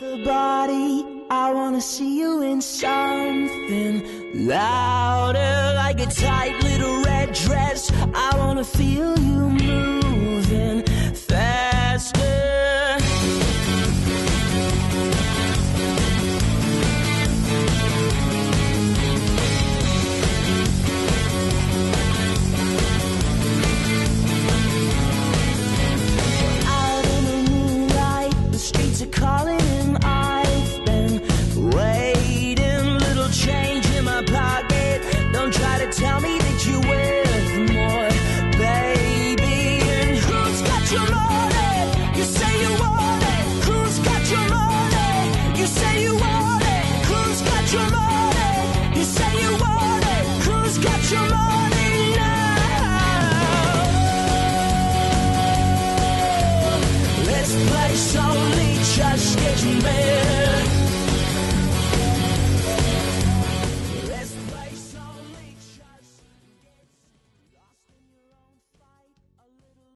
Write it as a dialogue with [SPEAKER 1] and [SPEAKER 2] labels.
[SPEAKER 1] The body, I wanna see you in something louder, like a tight little red dress. I wanna feel you moving faster. Out in the moonlight, the streets are calling.